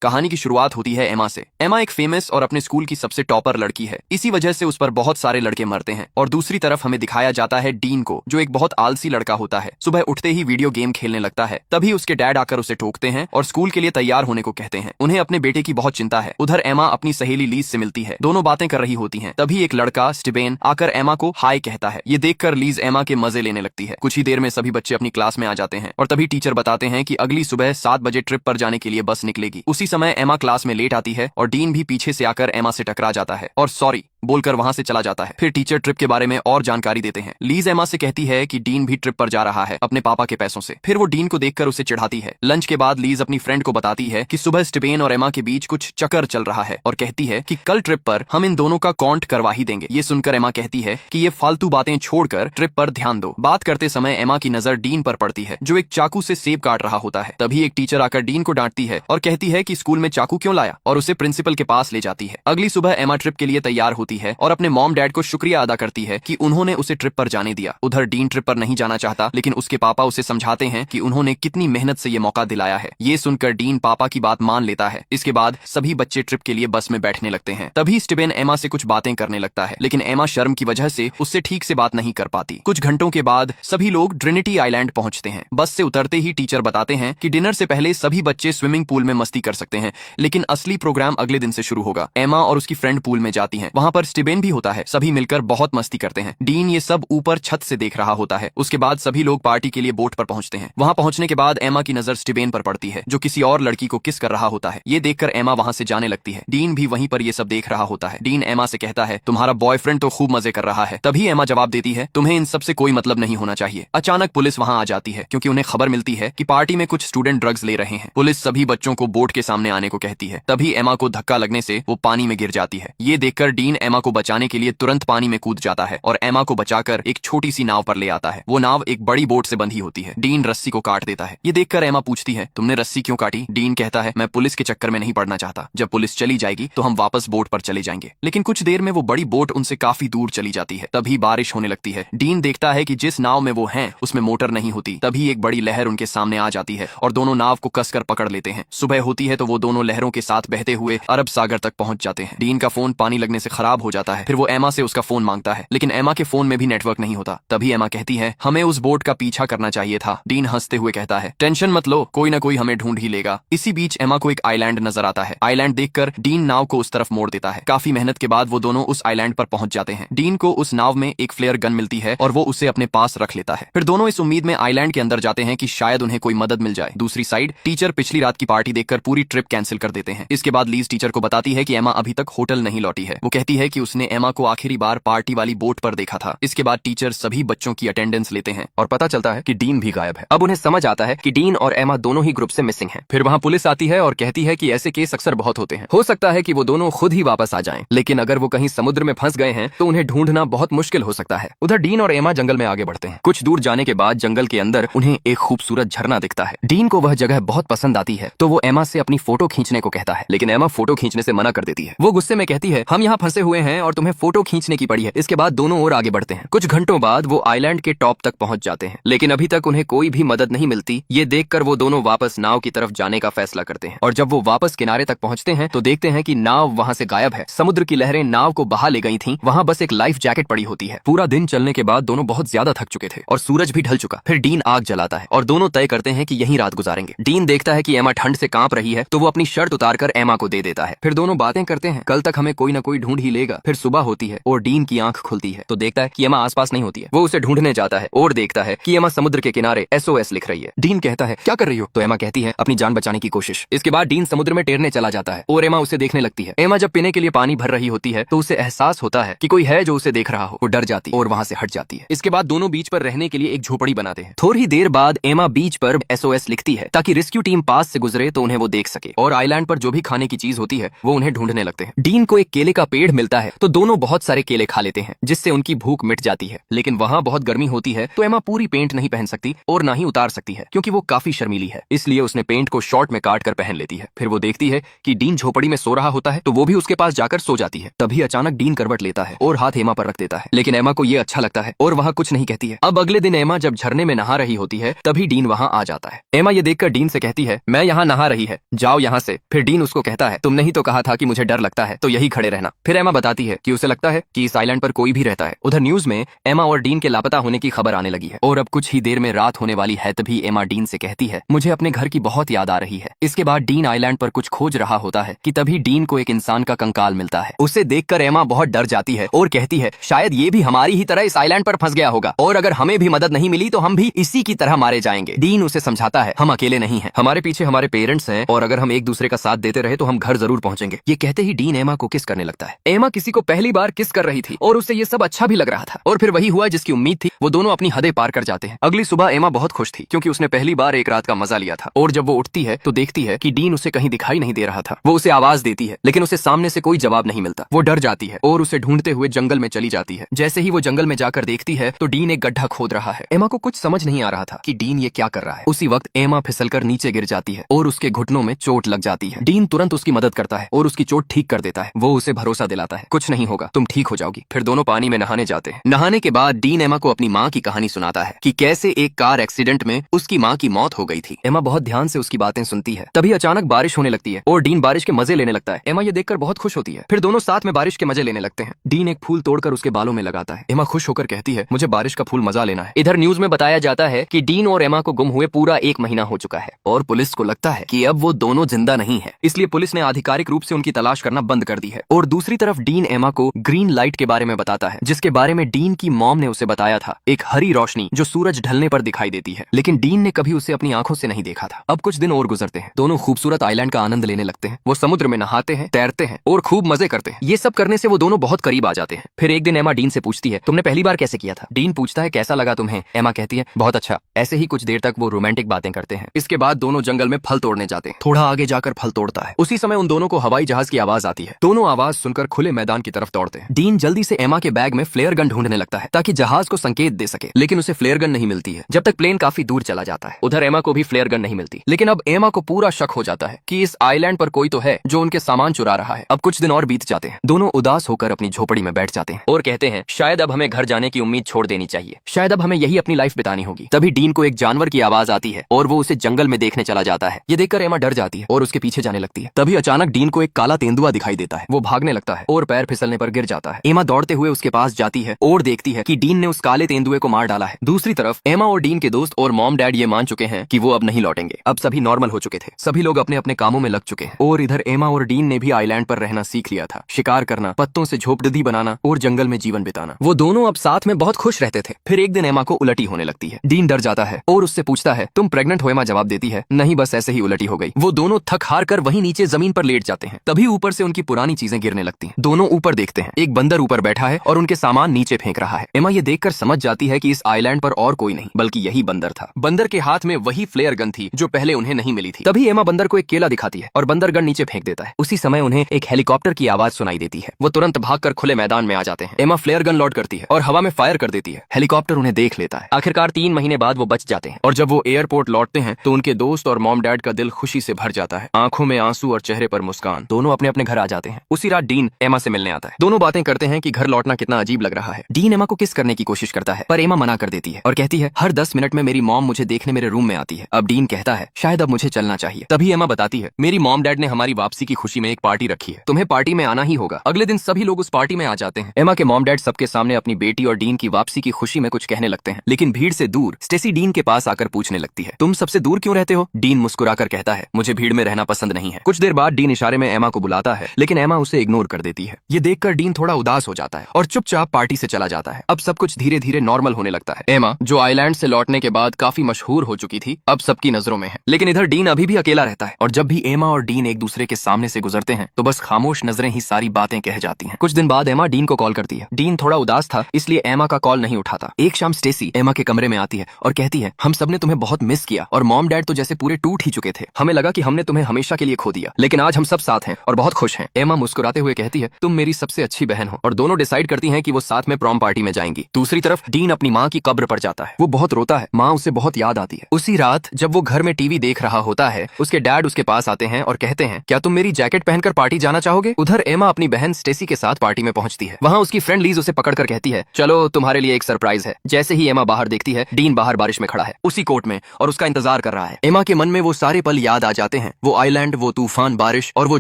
कहानी की शुरुआत होती है एमा से। एमा एक फेमस और अपने स्कूल की सबसे टॉपर लड़की है। इसी वजह से उस पर बहुत सारे लड़के मरते हैं। और दूसरी तरफ हमें दिखाया जाता है डीन को, जो एक बहुत आलसी लड़का होता है। सुबह उठते ही वीडियो गेम खेलने लगता है। तभी उसके डैड आकर उसे टोकते हैं और स्कूल के लिए तैयार होने को कहते हैं। उन्हें अपने बेटे की बहुत चिंता है। उधर एमा अपनी सहेली लीज से मिलती है। दोनों बातें कर रही होती हैं। तभी एक लड़का स्टीबेन आकर एमा को हाय कहता है। ये देखकर लीज एमा के मजे लेने लगती है। कुछ ही देर में सभी बच्चे अपनी क्लास में आ जाते हैं और तभी टीचर बताते हैं कि अगली सुबह 7 बजे ट्रिप पर जाने के लिए बस निकलेगी। उसी समय एमा क्लास में लेट आती है और डीन भी पीछे से आकर एमा से टकरा जाता है और सॉरी बोलकर वहां से चला जाता है। फिर टीचर ट्रिप के बारे में और जानकारी देते हैं। लीज एमा से कहती है कि डीन भी ट्रिप पर जा रहा है अपने पापा के पैसों से। फिर वो डीन को देखकर उसे चिढ़ाती है। लंच के बाद लीज अपनी फ्रेंड को बताती है कि सुबह स्टीबेन और एमा के बीच कुछ चक्कर चल रहा है और कहती है कि कल ट्रिप पर हम इन दोनों का काउंट करवा ही देंगे। ये सुनकर एमा कहती है कि ये फालतू बातें छोड़कर ट्रिप पर ध्यान दो। बात करते समय एमा की नजर डीन पर पड़ती है, जो एक चाकू से सेब काट रहा होता है। तभी एक टीचर आकर डीन को डांटती है और कहती है कि स्कूल में चाकू क्यों लाया और उसे प्रिंसिपल के पास ले जाती है। अगली सुबह एमा ट्रिप के लिए तैयार होती है और अपने मॉम डैड को शुक्रिया अदा करती है कि उन्होंने उसे ट्रिप पर जाने दिया। उधर डीन ट्रिप पर नहीं जाना चाहता, लेकिन उसके पापा उसे समझाते हैं कि उन्होंने कितनी मेहनत से ये मौका दिलाया है। ये सुनकर डीन पापा की बात मान लेता है। इसके बाद सभी बच्चे ट्रिप के लिए बस में बैठने लगते हैं। तभी स्टीबेन एमा से कुछ बातें करने लगता है, लेकिन एमा शर्म की वजह से उससे ठीक से बात नहीं कर पाती। कुछ घंटों के बाद सभी लोग ट्रिनिटी आइलैंड पहुंचते हैं। बस से उतरते ही टीचर बताते हैं कि डिनर से पहले सभी बच्चे स्विमिंग पूल में मस्ती कर सकते हैं, लेकिन असली प्रोग्राम अगले दिन से शुरू होगा। एमा और उसकी फ्रेंड पूल में जाती हैं। वहां पर स्टीबेन भी होता है। सभी मिलकर बहुत मस्ती करते हैं। डीन ये सब ऊपर छत से देख रहा होता है। उसके बाद सभी लोग पार्टी के लिए बोट पर पहुंचते हैं। वहां पहुंचने के बाद एमा की नजर स्टीबेन पर पड़ती है, जो किसी और लड़की को किस कर रहा होता है। ये देखकर एमा वहां से जाने लगती है। डीन भी वहीं पर ये सब देख रहा होता है। डीन एमा से कहता है, तुम्हारा बॉयफ्रेंड तो खूब मजे कर रहा है। तभी एमा जवाब देती है, तुम्हें इन सब से कोई मतलब नहीं होना चाहिए। अचानक पुलिस वहां आ जाती है, क्योंकि उन्हें खबर मिलती है कि पार्टी में कुछ स्टूडेंट ड्रग्स ले रहे हैं। पुलिस सभी बच्चों को बोट के सामने आने को कहती है। तभी एमा को धक्का लगने से वो पानी में गिर जाती है। ये देखकर डीन एमा को बचाने के लिए तुरंत पानी में कूद जाता है और एमा को बचाकर एक छोटी सी नाव पर ले आता है। वो नाव एक बड़ी बोट से बंधी होती है। डीन रस्सी को काट देता है। ये देखकर एमा पूछती है, तुमने रस्सी क्यों काटी? डीन कहता है, मैं पुलिस के चक्कर में नहीं पड़ना चाहता। जब पुलिस चली जाएगी तो हम वापस बोट पर चले जाएंगे। लेकिन कुछ देर में वो बड़ी बोट उनसे काफी दूर चली जाती है। तभी बारिश होने लगती है। डीन देखता है कि जिस नाव में वो हैं उसमें मोटर नहीं होती। तभी एक बड़ी लहर उनके सामने आ जाती है और दोनों नाव को कसकर पकड़ लेते हैं। सुबह होती है तो वो दोनों लहरों के साथ बहते हुए अरब सागर तक पहुंच जाते हैं। डीन का फोन पानी लगने से खराब हो जाता है। फिर वो एमा से उसका फोन मांगता है, लेकिन एमा के फोन में भी नेटवर्क नहीं होता। तभी एमा कहती है, हमें उस बोट का पीछा करना चाहिए था। डीन हंसते हुए कहता है, टेंशन मत लो, कोई ना कोई हमें ढूंढ ही लेगा। इसी बीच एमा को एक आइलैंड नजर आता है। आइलैंड देखकर डीन नाव को उस तरफ मोड़ देता है। काफी मेहनत के बाद वो दोनों उस आइलैंड पर पहुंच जाते हैं। डीन को उस नाव में एक फ्लेयर गन मिलती है और वो उसे अपने पास रख लेता है। फिर दोनों इस उम्मीद में आइलैंड के अंदर जाते हैं कि शायद उन्हें कोई मदद मिल जाए। दूसरी साइड टीचर पिछली रात की पार्टी देखकर पूरी ट्रिप कैंसिल कर देते हैं। इसके बाद लीज टीचर को बताती है कि एमा अभी तक होटल नहीं लौटी है। वो कहती है कि उसने एमा को आखिरी बार पार्टी वाली बोट पर देखा था। इसके बाद टीचर सभी बच्चों की अटेंडेंस लेते हैं और पता चलता है कि डीन भी गायब है। अब उन्हें समझ आता है कि डीन और एमा दोनों ही ग्रुप से मिसिंग हैं। फिर वहां पुलिस आती है और कहती है कि ऐसे केस अक्सर बहुत होते हैं। हो सकता है कि वो दोनों खुद ही वापस आ जाएं, लेकिन अगर वो कहीं समुद्र में फंस गए हैं तो उन्हें ढूंढना बहुत मुश्किल हो सकता है। उधर डीन और एमा जंगल में आगे बढ़ते हैं। कुछ दूर जाने के बाद जंगल के अंदर उन्हें एक खूबसूरत झरना दिखता है। डीन को वह जगह बहुत पसंद आती है तो वो एमा से अपनी फोटो खींचने को कहता है, लेकिन एमा फोटो खींचने से मना कर देती है। वो गुस्से में कहती है, हम यहाँ फंसे हुए हैं और तुम्हें फोटो खींचने की पड़ी है। इसके बाद दोनों और आगे बढ़ते हैं। कुछ घंटों बाद वो आइलैंड के टॉप तक पहुंच जाते हैं, लेकिन अभी तक उन्हें कोई भी मदद नहीं मिलती। ये देखकर वो दोनों वापस नाव की तरफ जाने का फैसला करते हैं और जब वो वापस किनारे तक पहुंचते हैं तो देखते हैं कि नाव वहां से गायब है। समुद्र की लहरें नाव को बहा ले गई थीं। वहां बस एक लाइफ जैकेट पड़ी होती है। पूरा दिन चलने के बाद दोनों बहुत ज्यादा थक चुके थे और सूरज भी ढल चुका। फिर डीन आग जलाता है और दोनों तय करते हैं कि यहीं रात गुजारेंगे। डीन देखता है कि एमा ठंड से कांप रही है तो वो अपनी शर्ट उतारकर एमा को दे देता है। फिर दोनों बातें करते हैं, कल तक हमें कोई ना कोई ढूंढ ही लेगा। फिर सुबह होती है और डीन की आंख खुलती है तो देखता है कि एमा आसपास नहीं होती है। वो उसे ढूंढने जाता है और देखता है कि एमा समुद्र के किनारे SOS लिख रही है। डीन कहता है, क्या कर रही हो? तो एमा कहती है, अपनी जान बचाने की कोशिश। इसके बाद डीन समुद्र में तैरने चला जाता है और एमा उसे देखने लगती है। एमा जब पीने के लिए पानी भर रही होती है तो उसे एहसास होता है कि कोई है जो उसे देख रहा हो। वो डर जाती है और वहां से हट जाती है। इसके बाद दोनों बीच पर रहने के लिए एक झोपड़ी बनाते हैं। थोड़ी देर बाद एमा बीच पर SOS लिखती है ताकि रेस्क्यू टीम पास से गुजरे तो उन्हें वो देख सके और आइलैंड पर जो भी खाने की चीज होती है वो उन्हें ढूंढने लगते हैं। डीन को एक केले का पेड़ मिलता मिलता है तो दोनों बहुत सारे केले खा लेते हैं, जिससे उनकी भूख मिट जाती है। लेकिन वहाँ बहुत गर्मी होती है तो एमा पूरी पेंट नहीं पहन सकती और ना ही उतार सकती है, क्योंकि वो काफी शर्मीली है। इसलिए उसने पेंट को शॉर्ट में काट कर पहन लेती है। फिर वो देखती है कि डीन झोपड़ी में सो रहा होता है तो वो भी उसके पास जाकर सो जाती है। तभी अचानक डीन करवट लेता है और हाथ एमा पर रख देता है, लेकिन एमा को ये अच्छा लगता है और वहाँ कुछ नहीं कहती है। अब अगले दिन एमा जब झरने में नहा रही होती है तभी डीन वहाँ आ जाता है। एमा ये देखकर डीन से कहती है, मैं यहाँ नहा रही है, जाओ यहाँ से। फिर डीन उसको कहता है, तुमने ही तो कहा था कि मुझे डर लगता है, तो यही खड़े रहना। फिर एमा बताती है कि उसे लगता है कि इस आइलैंड पर कोई भी रहता है। उधर न्यूज में एमा और डीन के लापता होने की खबर आने लगी है और अब कुछ ही देर में रात होने वाली है। तभी एमा डीन से कहती है, मुझे अपने घर की बहुत याद आ रही है। इसके बाद डीन आइलैंड पर कुछ खोज रहा होता है कि तभी डीन को एक इंसान का कंकाल मिलता है। उसे देखकर एमा बहुत डर जाती है और कहती है, शायद ये भी हमारी ही तरह इस आइलैंड पर फंस गया होगा और अगर हमें भी मदद नहीं मिली तो हम भी इसी की तरह मारे जाएंगे। डीन उसे समझाता है, हम अकेले नहीं हैं, हमारे पीछे हमारे पेरेंट्स हैं और अगर हम एक दूसरे का साथ देते रहे तो हम घर जरूर पहुंचेंगे। ये कहते ही डीन एमा को किस करने लगता है। एमा किसी को पहली बार किस कर रही थी और उसे ये सब अच्छा भी लग रहा था और फिर वही हुआ जिसकी उम्मीद थी, वो दोनों अपनी हदें पार कर जाते हैं। अगली सुबह एमा बहुत खुश थी क्योंकि उसने पहली बार एक रात का मजा लिया था और जब वो उठती है तो देखती है कि डीन उसे कहीं दिखाई नहीं दे रहा था। वो उसे आवाज देती है लेकिन उसे सामने से कोई जवाब नहीं मिलता। वो डर जाती है और उसे ढूंढते हुए जंगल में चली जाती है। जैसे ही वो जंगल में जाकर देखती है तो डीन एक गड्ढा खोद रहा है। एमा को कुछ समझ नहीं आ रहा था कि डीन ये क्या कर रहा है। उसी वक्त एमा फिसलकर नीचे गिर जाती है और उसके घुटनों में चोट लग जाती है। डीन तुरंत उसकी मदद करता है और उसकी चोट ठीक कर देता है। वो उसे भरोसा दिलाता है, कुछ नहीं होगा, तुम ठीक हो जाओगी। फिर दोनों पानी में नहाने जाते हैं। नहाने के बाद डीन एमा को अपनी माँ की कहानी सुनाता है कि कैसे एक कार एक्सीडेंट में उसकी माँ की मौत हो गई थी। एमा बहुत ध्यान से उसकी बातें सुनती है। तभी अचानक बारिश होने लगती है और डीन बारिश के मजे लेने लगता है। एमा ये देखकर बहुत खुश होती है। फिर दोनों साथ में बारिश के मजे लेने लगते हैं। डीन एक फूल तोड़कर उसके बालों में लगाता है। एमा खुश होकर कहती है, मुझे बारिश का फूल मजा लेना है। इधर न्यूज में बताया जाता है कि डीन और एमा को गुम हुए पूरा 1 महीना हो चुका है और पुलिस को लगता है कि अब वो दोनों जिंदा नहीं है। इसलिए पुलिस ने आधिकारिक रूप से उनकी तलाश करना बंद कर दी है। और दूसरी तरफ डीन एमा को ग्रीन लाइट के बारे में बताता है, जिसके बारे में डीन की मॉम ने उसे बताया था, एक हरी रोशनी जो सूरज ढलने पर दिखाई देती है। लेकिन डीन ने कभी उसे अपनी आंखों से नहीं देखा था। अब कुछ दिन और गुजरते हैं। दोनों खूबसूरत आइलैंड का आनंद लेने लगते हैं। वो समुद्र में नहाते हैं, तैरते हैं और खूब मजे करते हैं। ये सब करने से वो दोनों बहुत करीब आ जाते हैं। फिर एक दिन एमा डीन से पूछती है, तुमने पहली बार कैसे किया था? डीन पूछता है, कैसा लगा तुम्हें? एमा कहती है, बहुत अच्छा। ऐसे ही कुछ देर तक वो रोमांटिक बातें करते हैं। इसके बाद दोनों जंगल में फल तोड़ने जाते हैं। थोड़ा आगे जाकर फल तोड़ता है। उसी समय उन दोनों को हवाई जहाज की आवाज आती है। दोनों आवाज सुनकर खुले मैदान की तरफ दौड़ते हैं। डीन जल्दी से एमा के बैग में फ्लेयर गन ढूंढने लगता है ताकि जहाज को संकेत दे सके, लेकिन उसे फ्लेयर गन नहीं मिलती है जब तक प्लेन काफी दूर चला जाता है। उधर एमा को भी फ्लेयर गन नहीं मिलती। लेकिन अब एमा को पूरा शक हो जाता है कि इस आइलैंड पर कोई तो है जो उनके सामान चुरा रहा है। अब कुछ दिन और बीत जाते हैं। दोनों उदास होकर अपनी झोपड़ी में बैठ जाते हैं और कहते हैं, शायद अब हमें घर जाने की उम्मीद छोड़ देनी चाहिए, शायद अब हमें यही अपनी लाइफ बितानी होगी। तभी डीन को एक जानवर की आवाज आती है और वो उसे जंगल में देखने चला जाता है। ये देखकर एमा डर जाती है और उसके पीछे जाने लगती है। तभी अचानक डीन को एक काला तेंदुआ दिखाई देता है। वो भागने लगता है और पैर फिसलने पर गिर जाता है। एमा दौड़ते हुए उसके पास जाती है और देखती है कि डीन ने उस काले तेंदुए को मार डाला है। दूसरी तरफ एमा और डीन के दोस्त और मॉम डैड ये मान चुके हैं कि वो अब नहीं लौटेंगे। अब सभी नॉर्मल हो चुके थे। सभी लोग अपने अपने कामों में लग चुके हैं और इधर एमा और डीन ने भी आइलैंड पर रहना सीख लिया था। शिकार करना, पत्तों से झोपड़ी बनाना और जंगल में जीवन बिताना। वो दोनों अब साथ में बहुत खुश रहते थे। फिर एक दिन एमा को उल्टी होने लगती है। डीन डर जाता है और उससे पूछता है, तुम प्रेग्नेंट हो? एमा जवाब देती है, नहीं, बस ऐसे ही उल्टी हो गई। वो दोनों थक हार कर वहीं नीचे जमीन पर लेट जाते हैं। तभी ऊपर से उनकी पुरानी चीजें गिरने लगती हैं। दोनों ऊपर देखते हैं। एक बंदर ऊपर बैठा है और उनके सामान नीचे फेंक रहा है। एमा ये देखकर समझ जाती है कि इस आइलैंड पर और कोई नहीं बल्कि यही बंदर था। बंदर के हाथ में वही फ्लेयर गन थी जो पहले उन्हें नहीं मिली थी। तभी एमा बंदर को एक केला दिखाती है और बंदर गन नीचे फेंक देता है। उसी समय उन्हें एक हेलीकॉप्टर की आवाज सुनाई देती है। वो तुरंत भागकर खुले मैदान में आ जाते हैं। एमा फ्लेयर गन लोड करती है और हवा में फायर कर देती है। हेलीकॉप्टर उन्हें देख लेता है। आखिरकार 3 महीने बाद वो बच जाते हैं और जब वो एयरपोर्ट लौटते हैं तो उनके दोस्त और मॉम डैड का दिल खुशी से भर जाता है। आंखों में आंसू और चेहरे पर मुस्कान। दोनों अपने अपने घर आ जाते हैं। उसी रात डीन एमा से मिलने आता है। दोनों बातें करते हैं कि घर लौटना कितना अजीब लग रहा है। डीन एमा को किस करने की कोशिश करता है पर एमा मना कर देती है और कहती है, हर 10 मिनट में मेरी मॉम मुझे देखने मेरे रूम में आती है। अब डीन कहता है, शायद अब मुझे चलना चाहिए। तभी एमा बताती है, मेरी मॉम डैड ने हमारी वापसी की खुशी में एक पार्टी रखी है, तुम्हें पार्टी में आना ही होगा। अगले दिन सभी लोग उस पार्टी में आ जाते हैं। एमा के मॉम डैड सबके सामने अपनी बेटी और डीन की वापसी की खुशी में कुछ कहने लगते हैं, लेकिन भीड़ से दूर स्टेसी डीन के पास आकर पूछने लगती है, तुम सबसे दूर क्यों रहते हो? डीन मुस्कुराकर कहता है, मुझे भीड़ में रहना पसंद नहीं है। कुछ देर बाद डीन इशारे में एमा को बुलाता है, लेकिन एमा उसे इग्नोर कर देती है। ये देखकर डीन थोड़ा उदास हो जाता है और चुपचाप पार्टी से चला जाता है। अब सब कुछ धीरे धीरे नॉर्मल होने लगता है। एमा, जो आइलैंड से लौटने के बाद काफी मशहूर हो चुकी थी, अब सबकी नजरों में है। लेकिन इधर डीन अभी भी अकेला रहता है और जब भी एमा और डीन एक दूसरे के सामने से गुजरते हैं तो बस खामोश नजरें ही सारी बातें कह जाती हैं। कुछ दिन बाद एमा डीन को कॉल करती है। डीन थोड़ा उदास था इसलिए एमा का कॉल नहीं उठाता। एक शाम स्टेसी एमा के कमरे में आती है और कहती है, हम सबने तुम्हें बहुत मिस किया और मॉम डैड तो जैसे पूरे टूट ही चुके थे। हमें लगा कि हमने तुम्हें हमेशा के लिए खो दिया, लेकिन आज हम सब साथ हैं और बहुत खुश हैं। एमा मुस्कुराते हुए कहती है, तुम मेरी सबसे अच्छी बहन हो, और दोनों डिसाइड करती हैं कि वो साथ में प्रॉम पार्टी में जाएंगी। दूसरी तरफ डीन अपनी माँ की कब्र पर जाता है। वो बहुत रोता है, माँ उसे बहुत याद आती है। उसी रात जब वो घर में टीवी देख रहा होता है, उसके डैड उसके पास आते हैं और कहते हैं, क्या तुम मेरी जैकेट पहनकर पार्टी जाना चाहोगे? उधर एमा अपनी बहन स्टेसी के साथ पार्टी में पहुंचती है। वहाँ उसकी फ्रेंड लीज उसे पकड़कर कहती है, चलो तुम्हारे लिए एक सरप्राइज है। जैसे ही एमा बाहर देखती है, डीन बाहर बारिश में खड़ा है, उसी कोट में, और उसका इंतजार कर रहा है। एमा के मन में वो सारे पल याद आ जाते हैं, वो आइलैंड, वो तूफान, बारिश और वो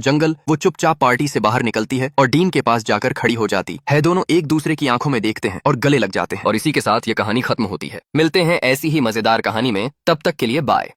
जंगल। वो चुपचाप पार्टी से बाहर निकलती है और डीन के पास जाकर खड़ी हो जाती है। दोनों एक दूसरे की आंखों में देखते हैं और गले लग जाते हैं, और इसी के साथ ये कहानी खत्म होती है। मिलते हैं ऐसी ही मजेदार कहानी में, तब तक के लिए बाय।